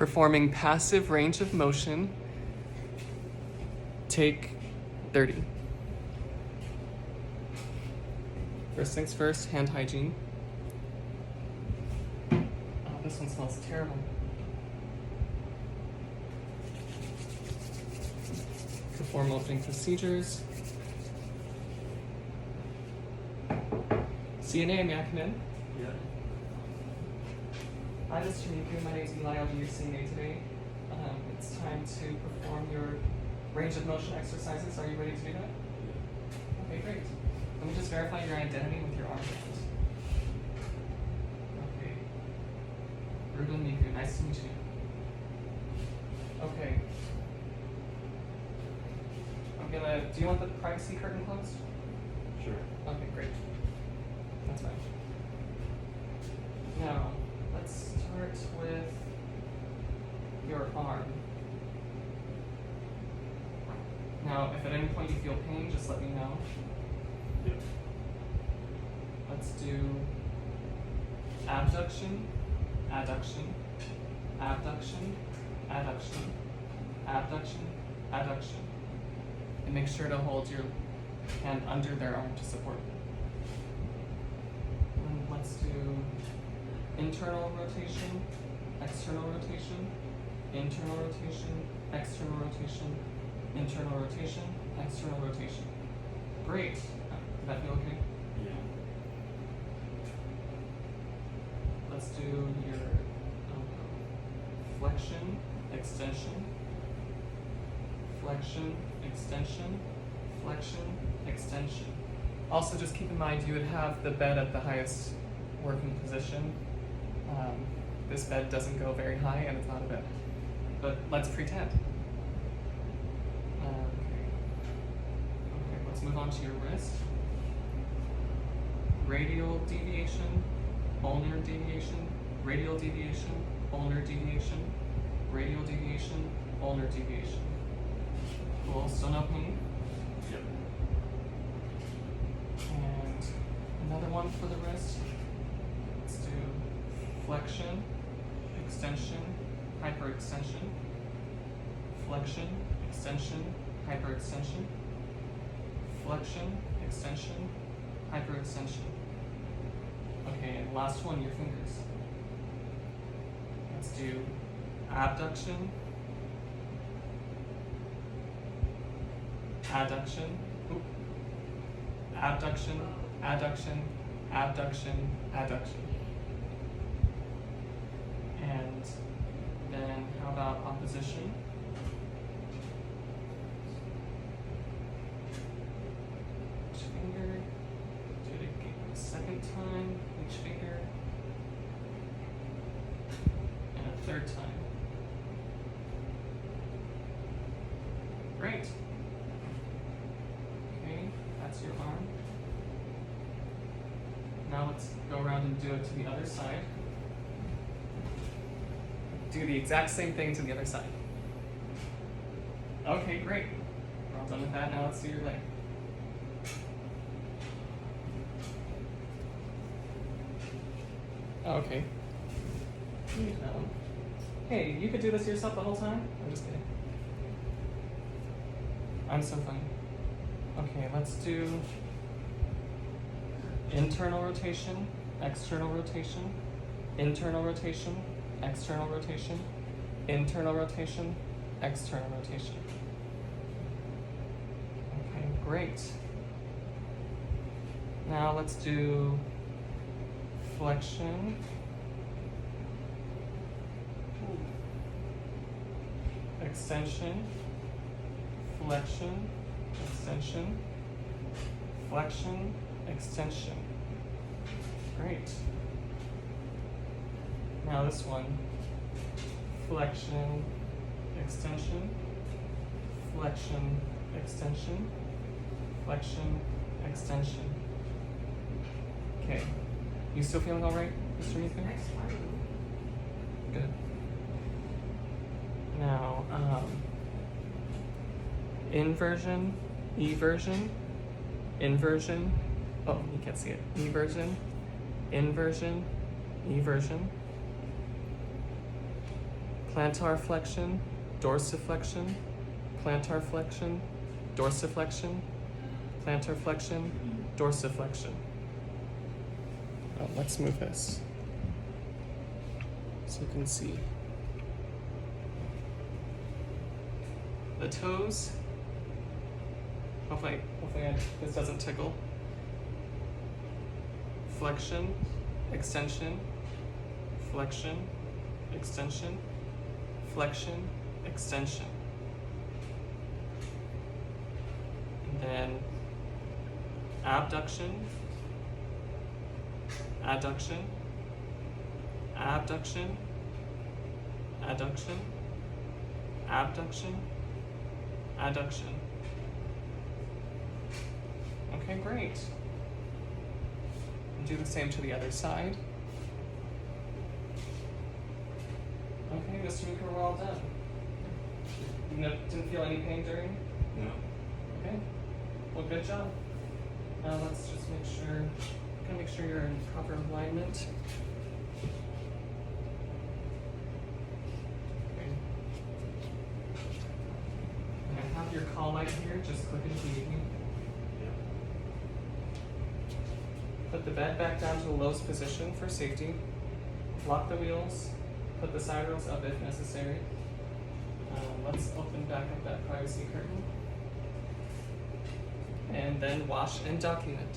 Performing passive range of motion. Take 30. First things first, hand hygiene. Oh, this one smells terrible. Perform opening procedures. CNA, may I come in? Yeah. Hi, Mr. Miku. My name is Eli. I'll be your CNA today. It's time to perform your range of motion exercises. Are you ready to do that? Okay, great. Let me just verify your identity with your arm band. Okay. Ruben Miku, nice to meet you. Okay. Do you want the privacy curtain closed? Sure. Okay, great. That's fine. Now, let's start with your arm. Now, if at any point you feel pain, just let me know. Yep. Let's do abduction, adduction, abduction, adduction, abduction, adduction. And make sure to hold your hand under their arm to support. And let's do internal rotation, external rotation, internal rotation, external rotation, internal rotation, external rotation. Great. Does that feel okay? Yeah. Let's do your flexion, extension, flexion, extension, flexion, extension. Also, just keep in mind you would have the bed at the highest working position. This bed doesn't go very high and it's not a bed. But let's pretend. Okay, let's move on to your wrist. Radial deviation, ulnar deviation, radial deviation, ulnar deviation, radial deviation, ulnar deviation. Cool, still no pain? Yep. And another one for the wrist. Let's do flexion, extension, hyperextension, flexion, extension, hyperextension, flexion, extension, hyperextension. Okay, and last one, your fingers. Let's do abduction, adduction, abduction, adduction, abduction, adduction. And then how about opposition? Each finger, do it again a second time, each finger, and a third time. Great. Okay, that's your arm. Now let's go around and do it to the other side. Do the exact same thing to the other side. Okay, great. We're all done with that. Now let's do your leg. Okay. Hey, you could do this yourself the whole time? I'm just kidding. I'm so funny. Okay, let's do internal rotation, external rotation, internal rotation, external rotation, internal rotation, external rotation. Okay, great. Now let's do flexion, extension, flexion, extension, flexion, extension. Great. Now this one, flexion, extension, flexion, extension, flexion, extension. Okay. You still feeling all right, Mr. Ethan? Good. Now, inversion, eversion, inversion. Oh, you can't see it. Eversion, inversion, eversion. plantar flexion, dorsiflexion, plantar flexion, dorsiflexion, plantar flexion, dorsiflexion. Oh, let's move this so you can see. The toes, hopefully this doesn't tickle. Flexion, extension, flexion, extension, flexion, extension. And then abduction, adduction, abduction, adduction, abduction, adduction. Okay, great. And do the same to the other side. Okay, Mr. Meeker, we're all done. Didn't feel any pain during? No. Okay. Well, good job. Now let's just make sure, you're in proper alignment. Okay. And I have your call light here, just click and feed me. Yep. Put the bed back down to the lowest position for safety. Lock the wheels. Put the side rails up if necessary. Let's open back up that privacy curtain. And then wash and document.